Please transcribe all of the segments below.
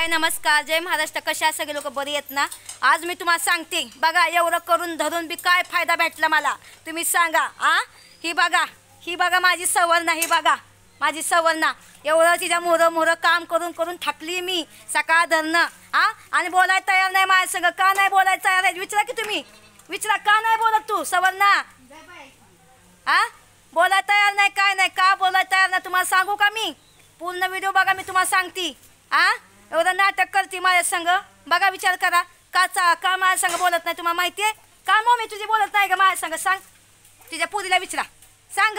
नमस्कार, जय महाराष्ट्र. कशा सगळे लोक बरी आहेत ना. आज मी तुम्हाला सांगते बघा, एवढं करून धरून बी काय फायदा भेटला मला तुम्ही सांगा. ही बघा माझी सवर्णा, ही बघा माझी सवर्णा. एवढं तिच्या मोरं काम करून करून थकली मी सकाळ धरणं. आणि बोलायला तयार नाही माझ्या संग. का नाही बोलायला तयार आहे विचारा की तुम्ही. विचारा का नाही बोलत तू सवर्णा. बोलायला तयार नाही, काय नाही, का बोलायला तयार नाही तुम्हाला सांगू का मी. पूर्ण व्हिडिओ बघा, मी तुम्हाला सांगते. एवढं नाटक करते माझ्या संग. बघा विचार करा का माझ्या संग बोलत नाही तुम्हाला माहिती आहे का. मम्मी तुझी बोलत नाही का माझ्या संग. सांग तुझ्या पुरीला विचारा. सांग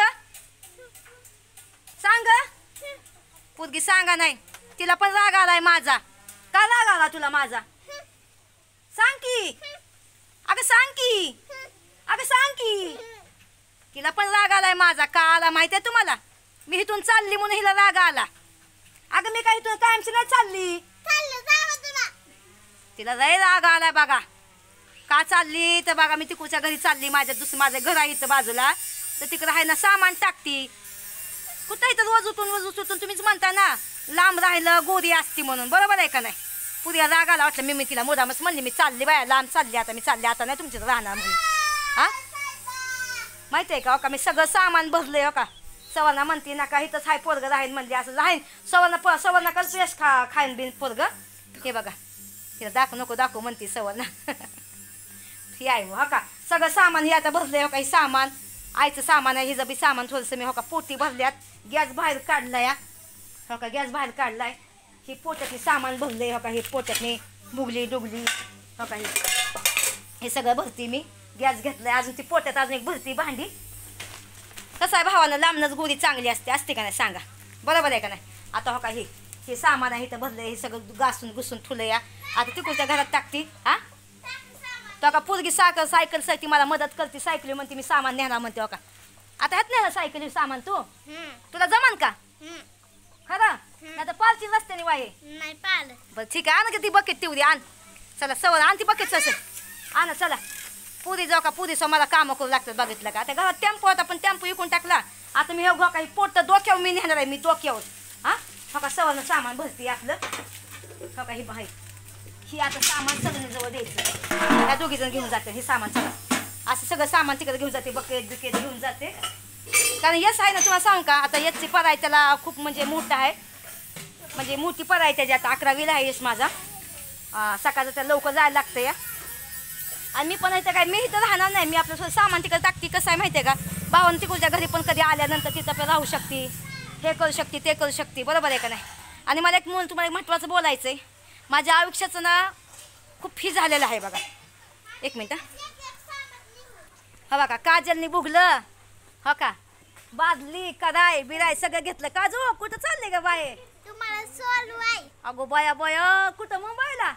पुरगी सांगा नाही. तिला पण राग आलाय माझा. का राग आला तुला माझा. सांग की अगं, सांग की तिला पण राग आलाय माझा. का आला माहिती आहे तुम्हाला. मी इथून चालली म्हणून हिला राग आला. अगं मी काही इथून कायमची नाही चालली. तिला लय राग आलाय बघा. का चालली तर बघा, मी तिकडच्या घरी चालली. माझं घर आहे इथं बाजूला, तर तिकडं आहे ना सामान टाकती. कुठं इथं रोज उठून तुम्हीच म्हणता ना लांब राहिलं गोरी असती म्हणून. बरोबर आहे का नाही. पुऱ्या राग आला वाटलं. मी तिला मुदामच म्हणली मी चालली बाया लांब चालली. आता नाही तुमच्यात राहणार म्हणून. माहिती आहे का मी सगळं सामान भरलंय. हो का सवर्णा म्हणते ना का इथंच हाय पोरग राहीन म्हणली. असं राहीन सवर्णा कल पेश खाईन बिन पोरग. हे बघा तिला दाखव म्हणते सवर्णा. ही आहे हो का सगळं सामान हे आता भरलंय. हो का हे सामान आईचं सामान आहे. हिचं बी सामान थोडंसं मी हो का पोटी भरल्यात. गॅस बाहेर काढलाय. हो का गॅस बाहेर काढलाय. ही पोट्यातली सामान भरलंय. हो का हे पोट्यातनी बुगली डुगली. हो का हे सगळं भरती मी. गॅस घेतलाय. अजून ती पोट्यात अजून एक भरती भांडी. कसं आहे भावानं लांबनच गोरी चांगली असते का नाही सांगा. बरोबर आहे का नाही. आता हो का हे सामान आहे इथं भरलंय. हे सगळं घुसून ठुलं या. आता तिकडच्या घरात टाकती. तो का पोरगी सायकल साठी मला मदत करते. सायकली म्हणते मी सामान नेणार म्हणते. हो का आता ह्यात नाही सायकली सामान तुला जमान का खरं. नाही तर पालची रस्त्याने वाहे नाही पाल. बरं ठीक आहे. आण ती बकेट तेवढी आण. चला सवर आण ती बकेट असेल. आण चला. पुरी जाऊ का पुरी मला कामं करू लागतात. बघितलं का आता घरात टेम्पो होता पण टेम्पो विकून टाकला. आता मी हो काही पोट तर डोक्यावर मी नेणार आहे. मी डोक्यावर हो का सवरनं सामान भरती आपलं. हो का ही बाहेर ही आता सामान सगळं जवळ द्यायचं. त्या दोघी जण घेऊन जाते हे सामान. सगळं असं सगळं सामान तिकडे घेऊन जाते. बकेट घेऊन जाते. कारण यस आहे ना तुम्हाला सांग का. आता याची पराय त्याला खूप म्हणजे मोठा आहे. म्हणजे मोठी पराय त्याची. आता 11वीला आहे यश माझा. सकाळचं त्या लवकर जायला लागतं या. आणि मी पण इथं काय मी इथं राहणार नाही. मी आपलं सामान तिकडे टाकते. कसं आहे माहिती आहे का भावानं तिकडच्या घरी पण कधी आल्यानंतर तिथं पण राहू शकते. हे करू शकते ते करू शकते. बरोबर आहे का नाही. आणि मला तुम्हाला महत्त्वाचं बोलायचं आहे. माझ्या आयुष्याचं ना खूप फी झालेलं आहे बघा. एक मिनिट. हो बघा काजलनी बुगलं. हो का बादली कराय बिराय सगळं घेतलं. काजू कुठं चालले का बाय. तुम्हाला सोलवाय. अगो बया कुठं मुंबईला.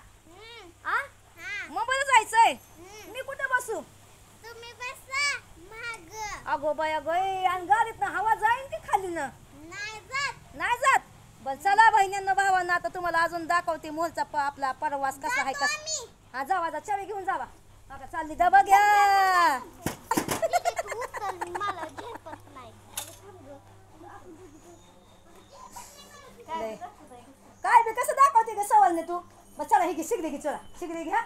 मुंबईला जायचंय. मी कुठं बसू. तुम्ही बसा माग. अगो बया गय आणि गाडीत ना हवा जाईन की खाली ना. नाही जात. बरं चला बहिणींना भावांना आता तुम्हाला अजून दाखवते मोलचा आपला परवास कसा आहे का. जावा चावी घेऊन जावा. बघा चालली डबा घ्या. मला झेपत नाही. काय बी कसं दाखवते का सवालने तू. बस चला ही घे शिगडी घे. चला शिगडी घ्या.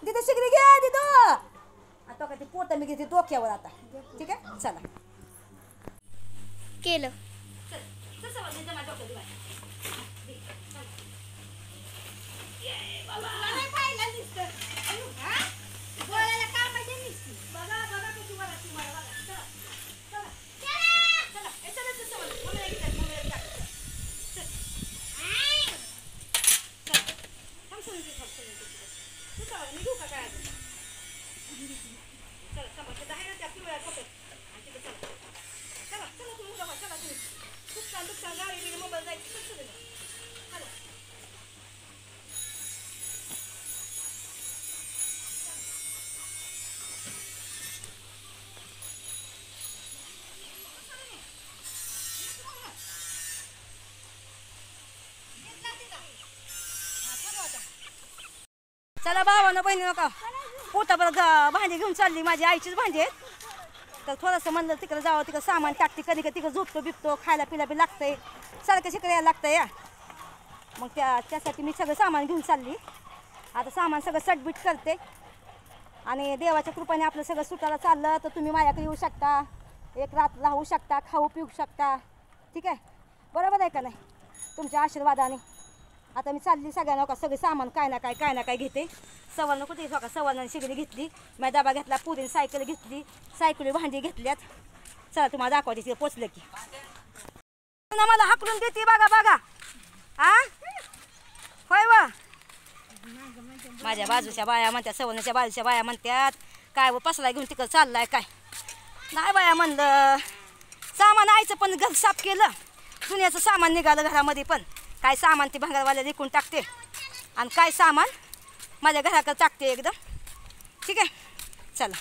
दिदी शिगडी घ्या दिदो. आता का ती पोट मी घेते डोक्यावर आता. ठीक आहे चला केलं. चला भावानं बहिणी नका पोटावर भांडी घेऊन चालली. माझी आईचीच भांडी आहेत. तर थोडंसं म्हणलं तिकडे जावं. तिकडं सामान टाकते. कधी तिकडं झोपतो बिपतो. खायला पिला बी लागतंय. सारखं शिकायला लागतंय या. मग त्यासाठी मी सगळं सामान घेऊन चालली. आता सामान सगळं सटबीट करते आणि देवाच्या कृपेने आपलं सगळं सुटायला चाललं तर तुम्ही माझ्याकडे येऊ शकता, एक रात राहू शकता, खाऊ पिऊ शकता. ठीक आहे, बरोबर आहे का नाही? तुमच्या आशीर्वादाने आता मी चालली. सगळ्यांना का सगळे सामान काय ना काय घेते. सवर्ण कुठे का सवर्ण शिगडी घेतली, मी डबा घेतला, पुरीने सायकल घेतली, सायकली भांडी घेतल्यात. चला तुम्हाला दाखवते तिथे पोचलं की. मला हाकलून देते बघा बघा. हा होय व माझ्या बाजूच्या बाया म्हणतात, सवण्याच्या बाजूच्या बाया म्हणतात काय व पसला घेऊन तिकडं चाललाय काय. नाही बाया म्हणलं सामान आयचं पण घर साफ केलं, दुनियाचं सामान निघालं घरामध्ये. पण काय सामान ते भंगारवाल्या विकून टाकते आणि काय सामान माझ्या घराकडे टाकते एकदम. ठीक आहे, चला.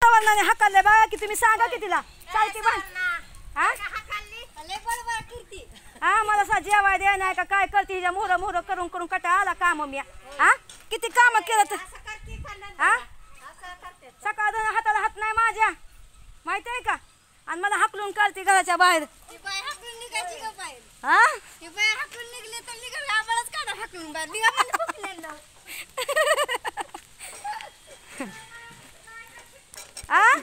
सवरणाने हाकलले बघा की तुम्ही सांगा की तिला चालते बा. हा मला सा जेवाय द्या नाही का काय करते हिच्या मोहरं मोहरं करून करून कटा आला काम मी. हा किती काम केलं तर हा सकाळ हाताला हात नाही माझ्या माहिती आहे का. आणि मला हाकलून काढते घराच्या बाहेर. हा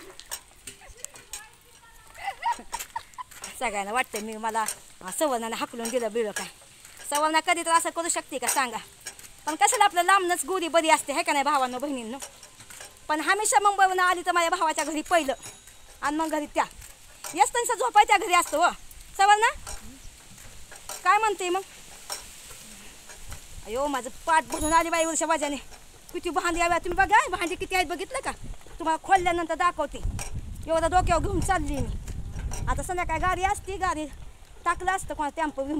सगळ्यांना वाटतं मी मला सवर्णाने हाकलून दिलं बिळ काय. सवर्णा कधी तर असं करू शकते का सांगा. पण कशाला आपलं लांबनच गोरी बरी असते है का नाही भावांनो बहिणींनो. पण हमेशा मुंबईवरून आली तर माझ्या भावाच्या घरी पहिलं आणि मग घरी त्या येस त्यांचा झोपायच्या घरी असतो. व सवर्णा काय म्हणते मग. अयो माझं पाठ भरून आली बाई वर्षा वाजाने. किती भांडी याव्या तुम्ही बघा, भांडी किती आहेत बघितलं का. तुम्हाला खोलल्यानंतर दाखवते. एवढं डोक्यावर घेऊन चालली मी. आता संध्याकाळी गाडी असते, गाडी टाकलं असतं कोणा टेम्पो घेऊन.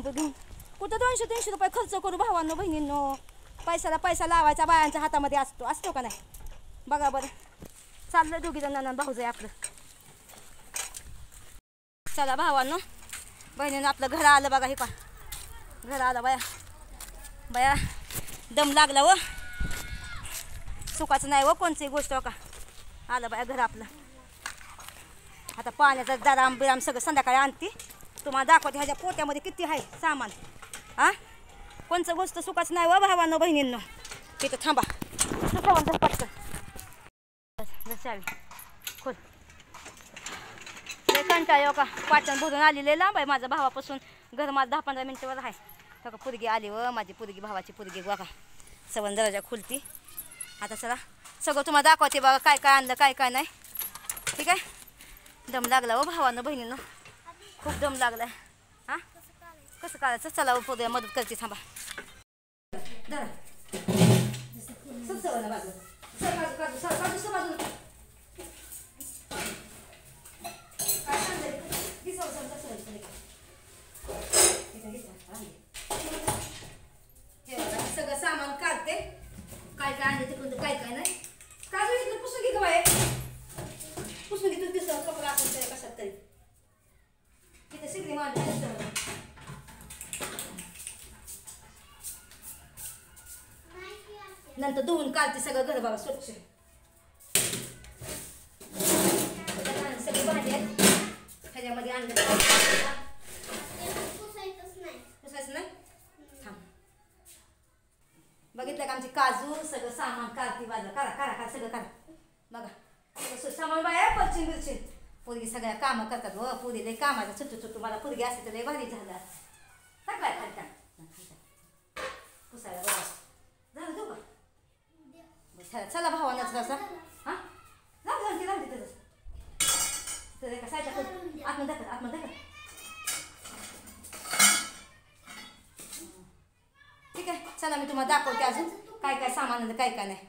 कुठं 200-300 रुपये खर्च करू भावांनो बहिणींनो. पैशाला पैसा लावायचा बायांच्या हातामध्ये असतो का नाही बघा बरं. चाललं दोघी जणांना भाऊज आहे आपलं. चला भावांनो बहिणीनं आपलं घर आलं बघा. हे का घर आलं बाया बाया. दम लागला व सुखाचं नाही व कोणतीही गोष्ट का. आलं बाया घर आपलं. आता पाण्याचा दाराम बिराम सगळं संध्याकाळी आणते तुम्हाला दाखवते. ह्याच्या पोत्यामध्ये किती आहे सामान. हा कोणचं गोष्ट सुखाचं नाही व भावांनो बहिणींनो. तिथं थांबा पटकन चावी खोल. कंटाळा का पाचन भरून आलेले लांब आहे माझ्या भावापासून. घर माझं 10-15 मिनिटावर आहे. का पुरगी आली व माझी पुरगी भावाची पुरगी बघा. सवन दरवाजा खुलती. आता चला सगळं तुम्हाला दाखवते बघा काय काय आणलं काय काय नाही. ठीक आहे. दम लागला व भावानं बहिणीनं खूप दम लागलाय. हा कसं करायचं चला पुढे मदत करते थांबा. सगळं सामान काढते काय काय आणले तिकडून काय काय नाही. काजू इथं पुसून घे गं बाहेर. पुसून घे तू दिसत कपडा असेल तरी कशात तरी. तिथे सिगरी मांडली नंतर धुवून काढते सगळं घर बघा स्वच्छ. सगळे भांडी आहेत ह्याच्यामध्ये आणलं. पुसायचं नाही थांब. बघितलं का आमची काजू सगळं सामान काढते बाजूला. करा सगळं करा बघा. सामान बाया पश्चिम बिरची पोरगी सगळ्या कामं करतात व पोरी लई कामाला छोटू मला पोरगी असते तर लई भारी झालं. सगळ्या खालता पुसायला बघा झालं देऊ का. चला भावानं थोडासा हां जाऊ दे तर एका साईडला आतमध्ये दाखल. ठीक आहे चला मी तुम्हाला दाखवते अजून काय काय सामान काय काय नाही.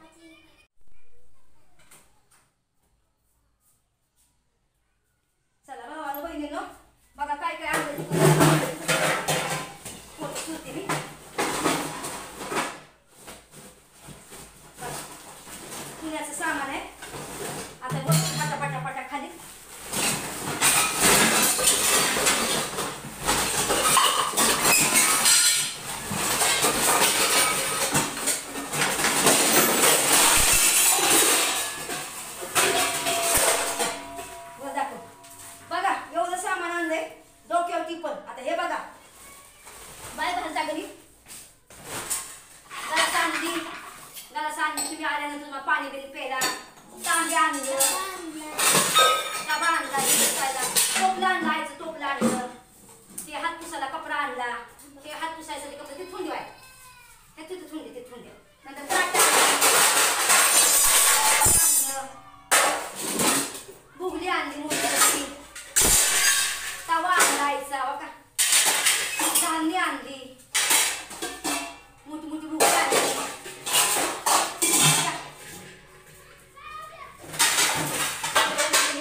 चला भावानं बहिणीनो बघा काय काय आणलं. पुण्याचं सामान आहे. आता बघ पटापटा खाली. पाणी बिणी प्यायला तांबे आणलं डबा आणला टोपलं आणलं आईचं टोपलं आणलं ते हात पुसायला कपडा आणला ते हात पुसायसाठी कपडे ते थुंडी वाय हे तिथे थुंडी ते थुंडी नंतर ताट आणलं भुगली आणली मोठी तवा आणला आईचा का धान्य आणली मोठी मोठी भुगली आणली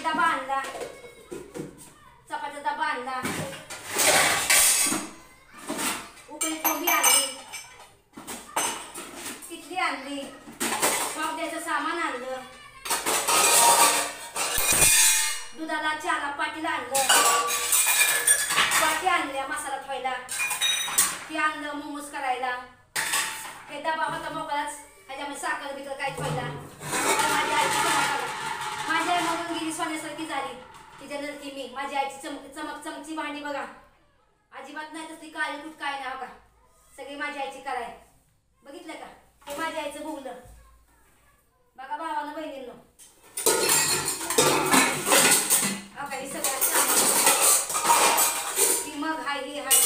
डबा आणला चपातीचा डबा आणला उकळी कोंबी आणली किटली आणली द्यायचं सामान आणलं दुधाला चहाला पाटीला आणलं पाटी आणल्या मसाला ठेवायला ती आणलं मोमोज करायला हे डबा होता मोकळाच ह्याच्यामध्ये साखर बिकर काय ठेवायला माझी आई मरून गेली सोन्यासारखी झाली तिच्या नरती मी माझी आईची चमक चमची भांडी बघा अजिबात नाही तसली काळी कुठ काय नाही बघा सगळी माझी आईची कराय बघितलं का हे माझ्या आईचं भुगलं बघा भावानं बहिणींनो बघा हे सगळं ती मग हाय हे हाय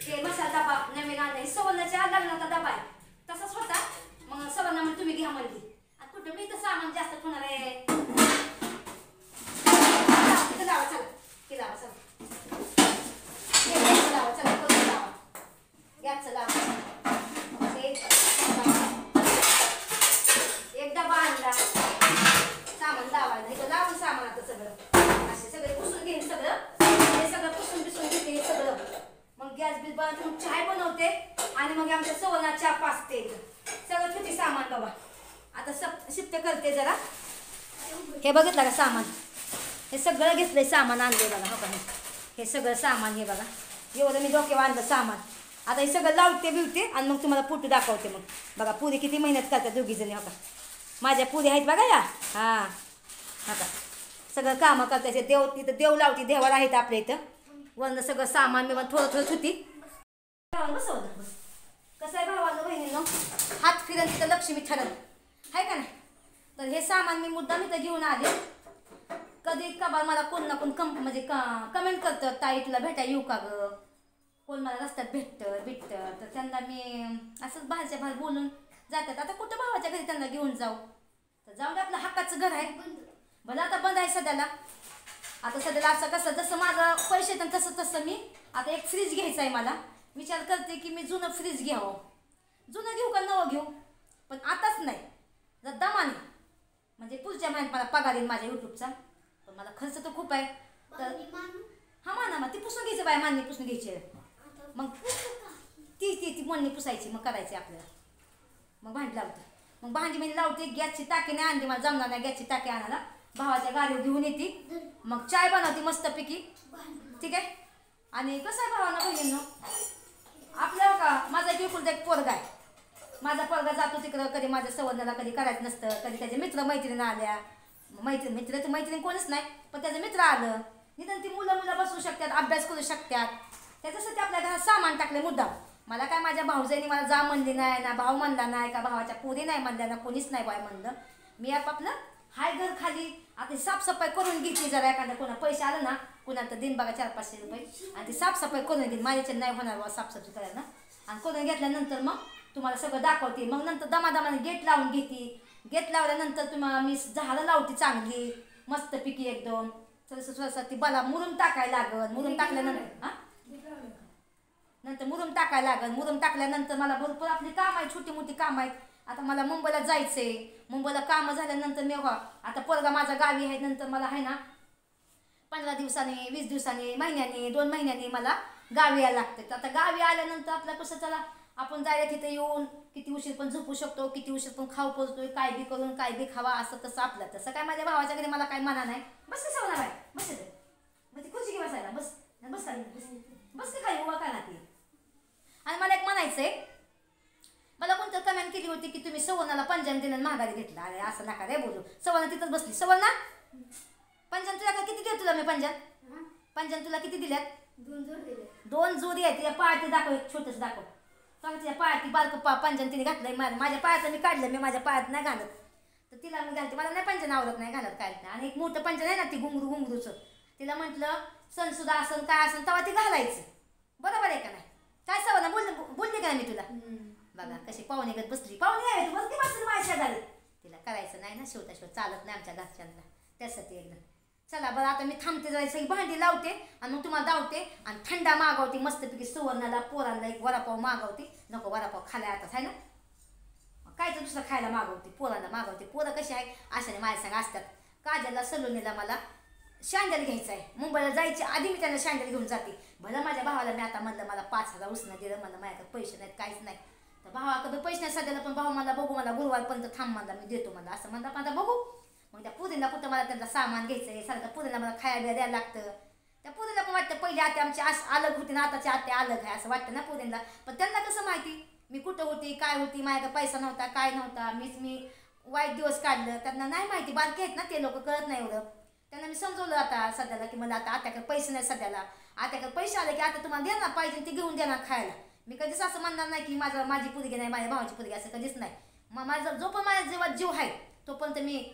ते मसाला डबा नवीन आणला सवलनाच्या लग्नाचा डबा आहे तसाच होता मग सवलना म्हणजे तुम्ही घ्या म्हणली आता कुठं मी तर सामान जास्त होणार आहे लावा चला की लावा चला लावा चला करून लावा गॅसचं लावा एक डबा आणला सामान लावायला इथं लावून सामान आता सगळं असे सगळे पुसून घेईन सगळं हे सगळं पुसून बिसून घेते हे सगळं मग गॅस बिल बनवते मग चाय बनवते आणि मग आमच्या सवलना चहा पाचते सगळं छोटी सामान बाबा आता शिफ्ट करते जरा हे बघितलं का सामान हे सगळं घेतलंय सामान आणलंय बघा हो का हे सगळं सामान हे बघा एवढं मी डोक्यावर आणलं सामान आता हे सगळं लावते बिवते आणि मग तुम्हाला फोटो दाखवते मग बघा पुरी किती मेहनत करतात दोघीजणी हो का माझ्या पुरी आहेत बघा या हां हा का सगळं कामं करतात देव तिथं देव लावती देवाला आहेत आपल्या इथं वरनं सगळं सामान मी थोडं थोडं होती बसवलं बस कसं आहे भावानं बहिणीनं हात फिरन तिथं लक्ष्मी ठरल आहे का नाही तर हे सामान मी मुद्दाम इथं घेऊन आले कधी कबार मला कोण ना कोण म्हणजे कमेंट करतं ताई तुला भेटाय येऊ का ग कोण मला रस्त्यात भेटतं तर त्यांना मी असंच बाहेरच्या बाहेर बोलून जातात आता कुठं भावाच्या घरी त्यांना घेऊन जाऊ तर जाऊ दे आपलं हक्काचं घर आहे भलं आता बंद आहे सध्याला आता सध्याला असं कसं जसं माझं पैसे येतात तसं मी आता एक फ्रीज घ्यायचं आहे मला विचार करते की मी जुनं फ्रीज घ्यावं जुनं घेऊ का नवं घेऊ पण आताच नाही जर दमाने म्हणजे पुढच्या महिन्यात मला पगार येईल माझ्या यूट्यूबचा पण मला खर्च तर खूप आहे तर हा माना मग ती पुसून घ्यायचं बाय मान्य पुसून घ्यायची मग ती मोडणी पुसायची मग करायची आपल्याला मग भांडी लावते मग भांडी मी लावते गॅसची टाकी नाही आणली मला जमणार नाही गॅसची टाकी आणायला भावाच्या गाडीवर घेऊन येते मग चाय बनवते मस्तपैकी ठीक आहे आणि कसं आहे भावानं बहिणींनो आपलं का माझा एक पोरगा आहे माझा पोरगा जातो तिकडं कधी माझ्या सवंदाला कधी करायचं नसतं कधी त्याचे मैत्रिणी आल्या मैत्रीण कोणीच नाही पण त्याचं मित्र आलं निदान ती मुलं बसू शकतात अभ्यास करू शकतात त्याच्यासाठी आपल्या घरात सामान टाकले मुद्दाम मला काय माझ्या भाऊजाईने मला जा म्हणली नाही ना भाऊ म्हणला नाही का भावाच्या पुरी नाही म्हणल्या ना कोणीच नाही बाय म्हणलं मी आपापलं हाय घर खाली आता साफसफाई करून घेतली जरा एखाद्या कोणा पैसे आलं ना कुणाला तर दिन बघा 400-500 रुपये आणि ती साफसफाई करून घेतली माझ्याच्या नाही होणार बा साफसफाई करायला आणि करून घेतल्यानंतर मग तुम्हाला सगळं दाखवते मग नंतर दमादमाने गेट लावून घेते गेट लावल्यानंतर तुम्हाला मी झाडं लावते चांगली मस्तपैकी एकदम थोडंसं ती मला मुरुम टाकायला लागल मुरुम टाकल्यानंतर मुरुम टाकायला लागल मुरुम टाकल्यानंतर मला भरपूर आपली काम आहे छोटी मोठी काम आहेत आता मला मुंबईला जायचंय मुंबईला कामं झाल्यानंतर मी आता पोरगा माझा गावी आहे नंतर मला आहे ना 15 दिवसांनी 20 दिवसांनी महिन्यानी 2 महिन्यांनी मला गावी यायला लागते आता गावी आल्यानंतर आपलं कसं चला आपण जायला तिथे येऊन किती उशीर पण झोपू शकतो किती उशीर पण खाऊ पोचतोय काय बी करून काय बी खावा असं तसं आपलं तसं काय माझ्या भावाच्या घरी मला काय म्हणा नाही बस कसं होणार आहे बस मग ती खुशी घे बसायला बस बस बस का खाली उभा का ना ती आणि मला एक म्हणायचंय मला कोणतं कमेंट केली होती की तुम्ही सवनाला पंजन दिलं माघारी घेतला अरे असं नका रे बोलू सवना तिथंच बसली सवना पंजन तुला किती दिलं तुला मी पंजन तुला किती दिल्यात 2 जोड दिले 2 जोडी आहे तिला पाळते दाखव एक छोटंच दाखव तो तिच्या पायात ती बारकं पंजन तिने घातलंय माझ्या पायात मी काढलं, मी माझ्या पायात नाही घालत, तर तिला मी घालते. मला नाही पंजन आवडत, नाही घालत काय नाही. आणि एक मोठं पंजन आहे ना ती घुंगरूचं, तिला म्हटलं सण सुद्धा असन काय असन तेव्हा ती घालायचं. बरोबर आहे का नाही? काय सवय बोलते का मी तुला? बघा कशी पाहुणेगत बसली. पाहुणे आहे तू बसली बसली माझ्या शेजारी. तिला करायचं नाही ना शेवटा शेवट, चालत नाही आमच्या घरच्यांना, त्यासाठी एकदम. चला बरं आता मी थांबते, जायचं ही भांडी लावते आणि मग तुम्हाला धावते आणि थंडा मागवते मस्तपैकी. सुवर्णाला पोरांना एक वडापाव मागवते. नको वडापाव खायला आताच आहे ना, काय तर दुसरं खायला मागवते, पोरांना मागवते. पोरं कशी आहे अशाने माझ्या संग असतात. काजलला सलोनीला मला शँडल घ्यायचं आहे. मुंबईला जायची आधी मी त्यांना शँडल घेऊन जाते. भलं माझ्या भावाला मी आता म्हणलं मला 5,000 उसनं दिलं, म्हणलं माझ्याकडे पैसे नाहीत काहीच नाही. तर भावाकडे पैसे नाही सध्याला, पण भाऊ मला बघू, मला गुरुवारपर्यंत थांब म्हणला, मी देतो मला असं म्हणता. आता बघू मग त्या पुरीला कुठं मला त्यांचं सामान घ्यायचं आहे, सारखं पुरीला मला खायला द्यायला लागतं. त्या पुरीला पण वाटतं पहिली आते आमची अलग होती ना, आताची आते अलग आहे असं वाटतं ना पुरीला. पण त्यांना कसं माहिती मी कुठं होती काय होती, माझ्याकडे पैसा नव्हता काय नव्हता, मी वाईट दिवस काढलं. त्यांना नाही माहिती, बारके आहेत ना ते लोक, कळत नाही एवढं. त्यांना मी समजवलं आता सध्याला की मला आता आत्याकडे पैसे नाही सध्याला, आत्याकडे पैसे आले की आता तुम्हाला देणार पाहिजे ते घेऊन देणार खायला. मी कधीच असं म्हणणार नाही की माझी पुरगी नाही माझ्या भावाची पुरगी, असं कधीच नाही. मग माझा जो पण माझ्या जीवात जीव आहे तोपर्यंत मी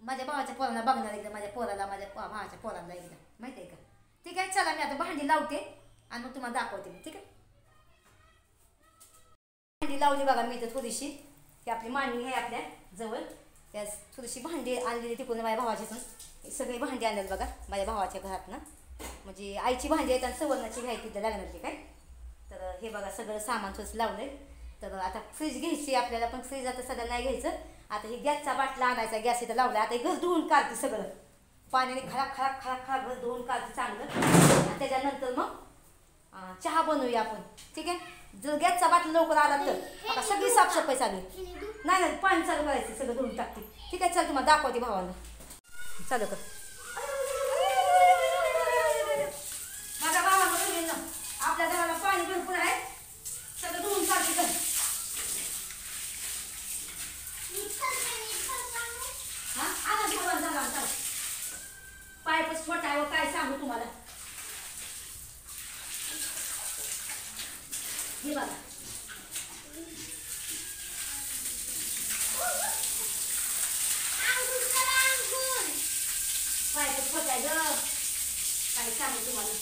माझ्या भावाच्या पोराला बघणार एकदा, माझ्या पोराला माझ्या भावाच्या पोराला एकदा, माहिती आहे का? ठीक आहे चला मी आता भांडी लावते आणि मग तुम्हाला दाखवते मी, ठीक आहे? भांडी लावली बघा मी तर थोडीशी, ही आपली मांडणी आहे आपल्या जवळ, त्या थोडीशी भांडी आणलेली तिकडून माझ्या भावाची. सगळी भांडी आणली बघा माझ्या भावाच्या घरात ना, म्हणजे आईची भांडी आहेत आणि सवर्णाची घ्यायची तिथं लागणारची काय. तर हे बघा सगळं सामान थोडंसं लावलंय. तर आता फ्रीज घ्यायची आपल्याला, पण फ्रीज आता सध्या नाही घ्यायचं. आता ही गॅसचा बाटला आणायचा, गॅस इथं लावला. आता हे घर धुवून काढते सगळं पाण्याने, खराब खराब खराब खराब घर धुवून काढते चांगलं. आणि त्याच्यानंतर मग चहा बनवूया आपण, ठीक आहे? जर गॅसचा बाटला लवकर आला तर आता सगळी साफसफाई चालू आहे. नाही नाही पाणी चालू करायचं, सगळं धुवून टाकते, ठीक आहे? चल तुम्हाला दाखवते भावाला, चालू कर. माझ्या भावाला आपल्या घराला पाणी भरपूर आहे, सगळं धुवून काढते. कर पाईपच छोटा आहे, काय सांगू तुम्हाला. हे बघा पाईपच छोटा आहे ग, काय सांगू तुम्हाला.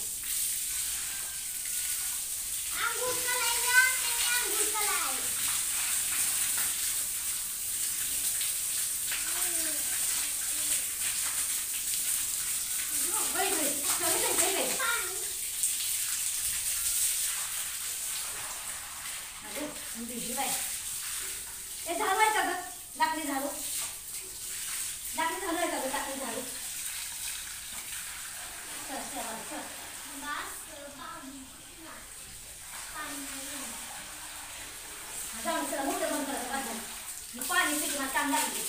झाडू आहे का ग? लाकडी झाडू, लाकडी झाडू आहे का ग? लाकडी झाडू जाऊन चला मोठं बंद करायचं, पाणी पिकणार काम लागली.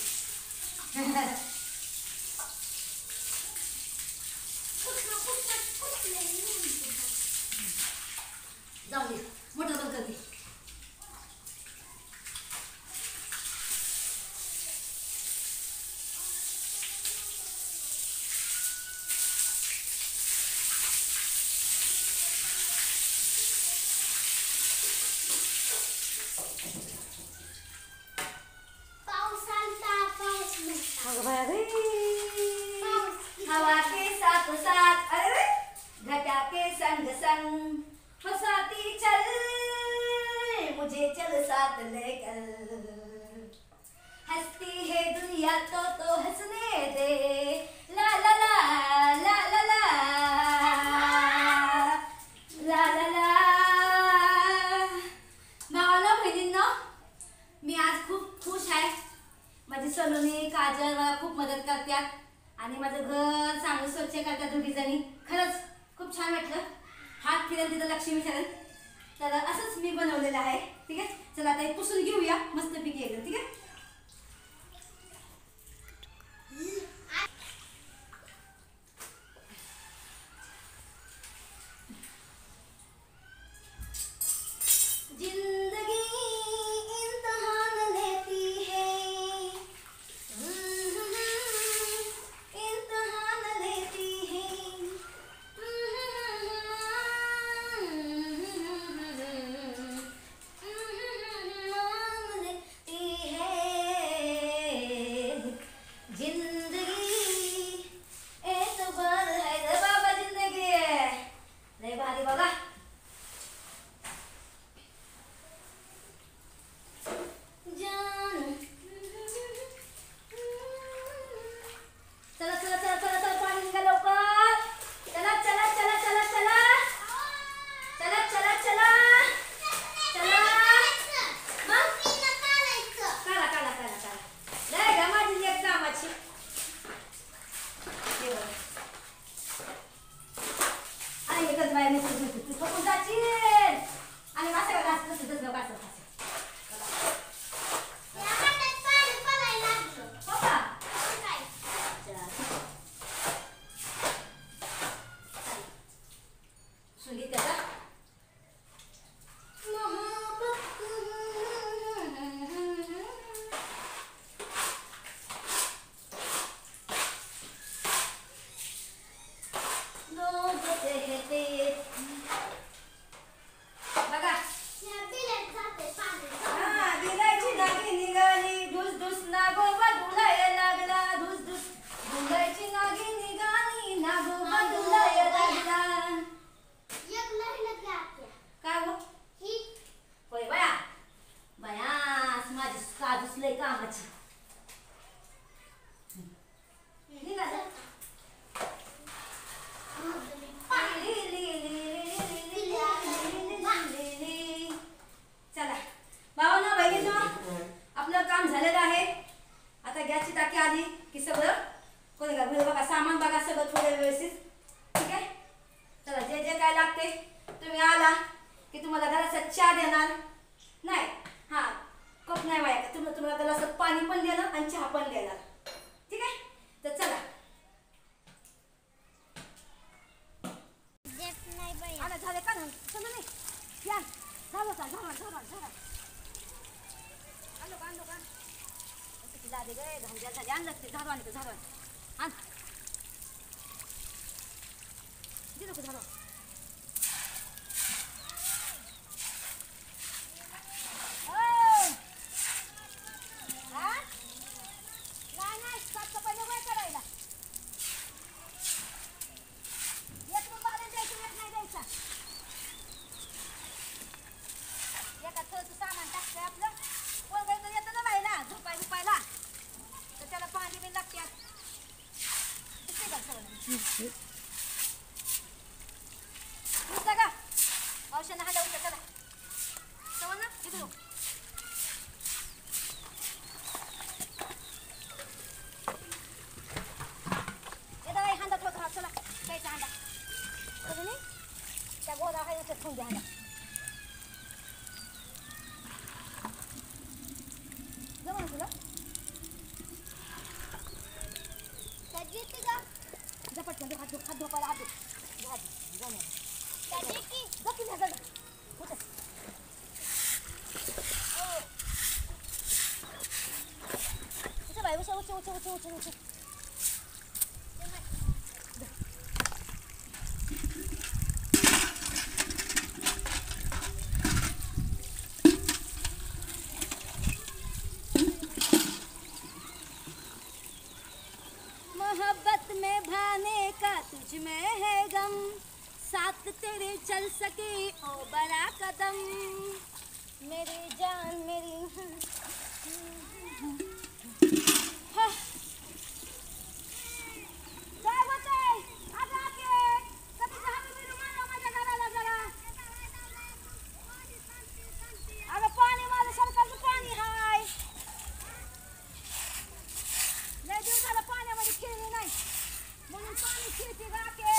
जाऊ दे मोठं बंद करते. हवा के साथ साथ अरे घटा के संग संग फसाती चल मुझे चल साथ लेकर, हंसती है दुनिया तो हंसने दे, ला ला ला ला ला ला ला ला ला. भावाला बहिणींनो मी आज खूप खुश आहे. माझी सलोनी काजल मला खूप मदत करतात आणि माझं घर चांगलं स्वच्छ करतात दोघी जणी. खरंच खूप छान वाटलं. हात फिरेल तिथं लक्ष्मी ठरेल. तर असंच मी बनवलेलं आहे, ठीक आहे? चला आता हे पुसून घेऊया मस्तपैकी एकदम, ठीक आहे? बाय नुसतं तू थकून जाशील आणि वासायला घास नसतं तसं घास या हातात पाणी पडायला लागलं. हो का काय? सुंगीत त्याचा बघा या बिल्यात जाते पाणी. हा बिलाची नागी निघाली धुस धुस नागोबा धुलाय लागला धुस धुस बिलाची नागी निघाली नागोबा धुलाय लागला एक लहिलं घ्या. काय हो ही होय बया बयास माझी साधूस लय कामाची निघालं चला भावांनो बहिणींनो आपलं काम झालेलं आहे आता गॅसची टाकी आली की सगळं कोणी का बघा सामान बघा सगळं थोडं व्यवस्थित ठीक आहे चला जे जे काय लागते तुम्ही आला की तुम्हाला घराचा चहा देणार नाही हा कप नाही वाया तुम्हाला त्याला पाणी पण देणार आणि चहा पण देणार ठीक आहे तर चला देत नाही बाई. आला झाले का चला नाही या झालं का झालं आलो का तिला दे गे झाल्या झाले आणलं ते झाडू आण दे नको झाडू नाही साफसफाई नको करायला एक रुपया द्यायचं एक नाही द्यायचा एका थोडंसं सामान टाकतंय आपलं कोण काही तर येतं ना बाईला झोपायला तर त्याला पाणी बिन लागते दिसते का सगळं दिसतं का औषध हलवलं चला चला ना इकडं येतं बाई हांडा ठेवतो चला द्यायचा हांडा बघू नाही त्या गोदा आहे ठेवून द्या हांडा जमा तुला कधी येते का? झपट म्हणजे हात धोपायला हात कधी की? जपून घ्या जरा कुठं उचल बाई उचल मोहब्बत में भाने का तुझ में है गम साथ तेरे चल सके ओ बड़ा कदम मेरी जान मेरी हाँ। काय होतंय? आज आके कधी दहा मिनिट मारा माझ्या घराला जरा अगं पाणी माझं सरकारचं पाणी हाय लय दिवसाला पाण्यामध्ये खेळली नाही म्हणून पाणी खेळते गाके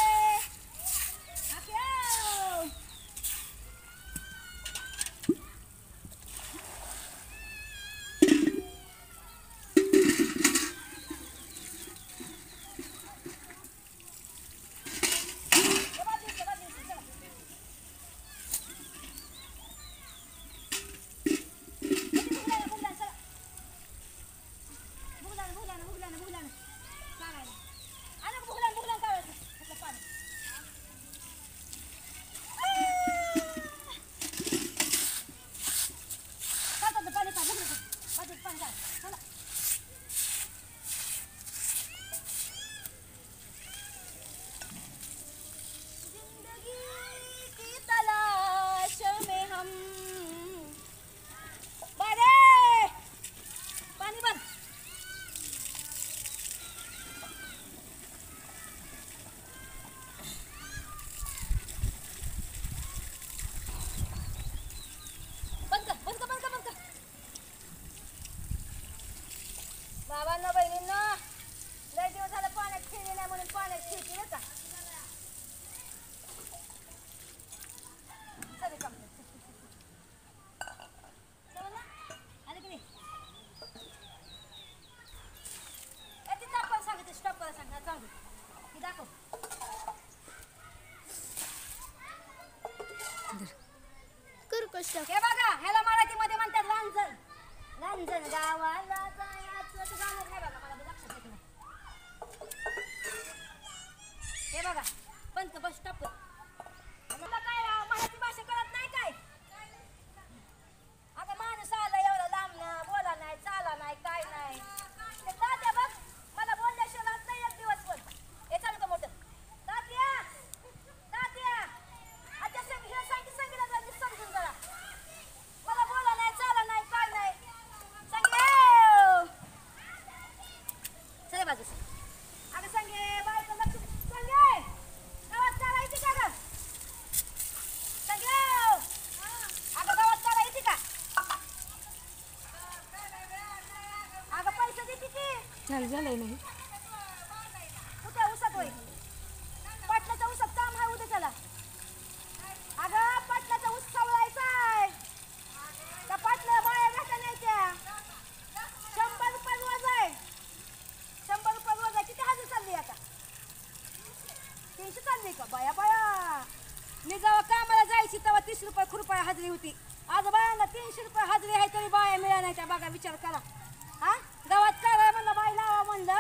हे बघा ह्याला मराठीमध्ये म्हणतात रांजण. रांजण गावाला जायचं गाणं काय बघा मला लक्षात येत नाही. हे बघा बंद बस स्टॉप. मला काय मराठी भाषा कळत नाही काय. अगं माणूस आला एवढा लांबनं बोला नाही चाला नाही काय नाही. ते तात्या बघ मला बोलल्याशिवाय राहत नाही एक दिवस पण. हे चालू का मोठं तात्या तात्या आता हे सांगितलं जायचं समजून जरा. मला बोला नाही चाला नाही काय नाही सांगे चले बाजूस. अगं सांगे बायको लक्ष सांगे गावात चाला येते का गं सांगे. अगं गावात चाला येते का. अगं पैसे देते की झालंय नाही कुठे उसात होय. पाटलाच्या उसात काम आहे उद्या त्याला. अगं पाटलाचा ऊस सावळायचा आहे. त्या पाटला बाया भेटा नाही त्या. 100 रुपये रोज आहे. 100 रुपये रोज आहे. किती हजरी चालली आता 300 चालली का बाया बाया. मी जेव्हा कामाला जायची तेव्हा 30 रुपये खुरपाया हजरी होती. आज बायांना 300 रुपये हजरी आहे तरी बाया मिळाल्या नाही त्या. बघा विचार करा. हा गावात करा म्हणलं बाई लावा म्हणलं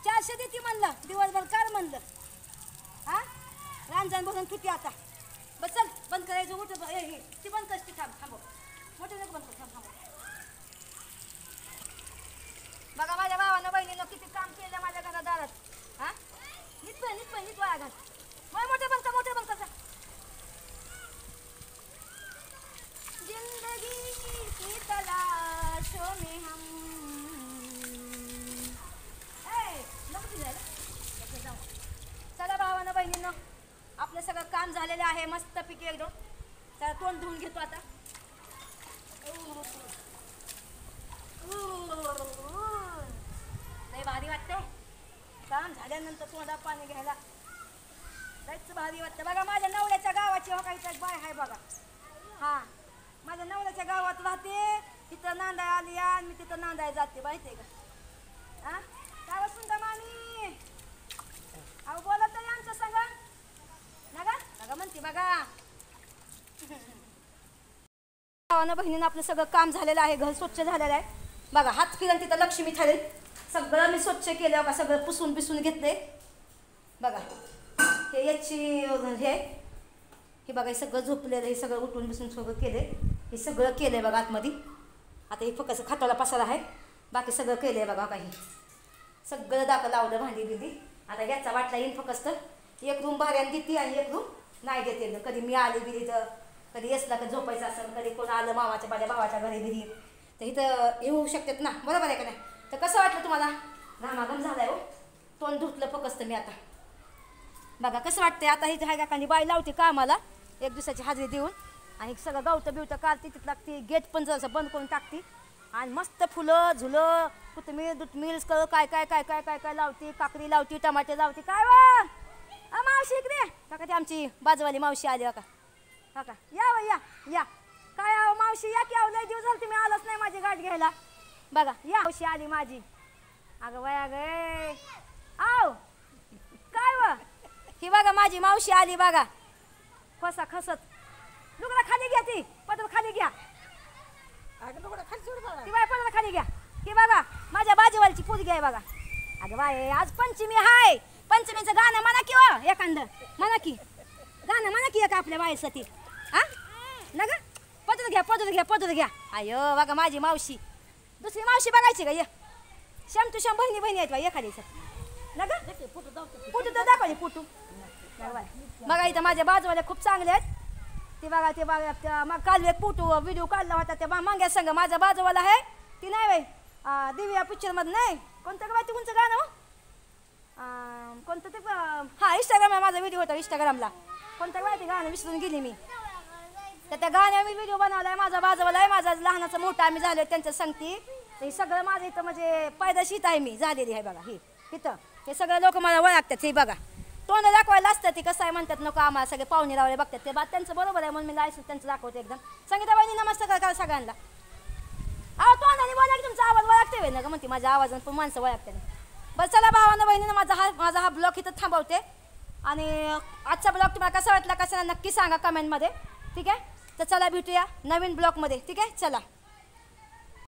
400 देते म्हणलं दिवसभर कर म्हणलं. हा रांजण भरून तुटी आता. बस चल बंद करायचं उठ. ती बंद करते थांब थांबव मोठं नको बंद कर थांब थांबव. बघा माझ्या भावानं बहिणीनं किती काम केलं माझ्या घरात दारात. हा नीट वाया घाल. मोठे बंद कर मोठे बंद कर. जिंदगी की तलाशों में हम चला भावानं बहिणीनं आपलं सगळं काम झालेलं आहे मस्तपैकी एकदम. चला तोंड धुवून घेतो आता. लय भारी वाटतंय काम झाल्यानंतर तोंडात पाणी घ्यायला. लयच भारी वाटतं. बघा माझ्या नवऱ्याच्या गावाची हो काही बाय आहे बघा. हा माझ्या नवऱ्याच्या गावात राहते. तिथं नांदाय आली आणि मी तिथं नांदाय जाते माहितीये का. हा काय सुंदर मामी अहो बोला तरी आमच्या संग नगा नगा म्हणते बघा. भावानं बहिणीनं आपलं सगळं काम झालेलं आहे. घर स्वच्छ झालेलं आहे. बघा हात फिरून तिथं लक्ष्मी थाळी सगळं मी स्वच्छ केलं बघा. सगळं पुसून पिसून घेतलंय बघा. हे याची हे बघा हे सगळं झोपलेलं हे सगळं उठून बिसून सगळं केलंय. हे सगळं केलंय बघा आतमध्ये. आता हे फक्त खाताला पसारा आहे. बाकी सगळं केलंय बघा काही सगळं दाखल लावलं भांडी बिंदी. आता गॅसचा वाटला येईन फक्त. एक रूम भाड्याने देते आणि एक रूम नाही देते. कधी मी आली बिली तर कधी येसला का झोपायचं असेल. कधी कोण आलं मामाच्या माझ्या भावाच्या घरी बिरी तर इथं येऊ शकतात ना. बरोबर आहे का नाही. तर कसं वाटलं तुम्हाला. घामाघाम झालाय हो. तोंड धुतलं फक्त मी आता. बघा कसं वाटतंय. आता इथे हाय काकांनी बाई लावते कामाला 1 दिवसाची हजेरी देऊन आणि सगळं गावतं बिवतं काढते तिथं लागते. गेट पण जरासं बंद करून टाकते आणि मस्त फुलं झुलं कोथिंबीर दुधमीर सगळं काय काय काय काय काय काय लावते. काकडी लावते टमाटे लावते. काय वा मावशी इकडे काका ती आमची बाजूवाली मावशी आली का. काका या व या काय मावशी या की अहो लय दिवस झाले तुम्ही आलाच नाही माझी गाठ घ्यायला. बघा या मावशी आली माझी. अगं वया गे आव काय व ही बघा माझी मावशी आली बघा. खोसा खसत लुगडा खाली घ्या. ती पदर खाली घ्या. ती बाय पदर खाली घ्या. ही बघा माझ्या बाजूवालीची पोरगी आहे बघा. अगं बाय आज पंचमी हाय. पंचमीचं गाणं म्हणा की वा एखादं म्हणा की गाणं म्हणा की एक आपल्या बायसाठी. हा ना ग पदर घ्या पदर घ्या पदर घ्या. अयो बघा माझी मावशी. दुसरी मावशी बघायची का. ये श्याम तू श्याम बहिणी बहिणी आहेत बा एखादी ना ग. फोटो तर दाखवायचे फोटो. बघा इथं माझ्या बाजूवाल्या खूप चांगले आहेत. ते बघा मग काल एक फोटो व्हिडिओ काढला होता त्या मांग्या संग माझा बाजूवाला आहे. ती नाही बाई दिव्या पिक्चरमध्ये नाही कोणतं का बाई तुमचं गाणं कोणतं ते हा इंस्टाग्रामला माझा व्हिडिओ होता. इंस्टाग्रामला कोणतं बाई ते गाणं विसरून गेली मी. तर त्या गाण्यावर मी व्हिडिओ बनवला आहे. माझा बाजूवाला आहे. माझा लहानाचा मोठा आम्ही झालो त्यांचं सांगते. तर हे सगळं माझं इथं म्हणजे पायदाशीत आहे मी झालेली आहे बघा. ही इथं हे सगळे लोक मला ओळखतात. हे बघा तोंड दाखवायला असतं. ते कसं आहे म्हणतात नको आम्हाला सगळे पाहुणे रावले बघतात. ते बात त्यांचं बरोबर आहे म्हणून मी लायसन त्यांचं दाखवते एकदम. संगीता बहिणी नमस्कार करा सगळ्यांना. अहो तोंडाने बोला की तुमचा आवाज ओळखते ना ग म्हणते माझ्या आवाजानं पण माणसं ओळखते. बरं चला भावानं बहिणीनं माझा हा ब्लॉग इथं थांबवते. आणि आजचा ब्लॉग तुम्हाला कसा वाटला कसा नक्की सांगा कमेंटमध्ये. ठीक आहे तर चला भेटूया नवीन ब्लॉगमध्ये, ठीक आहे, चला.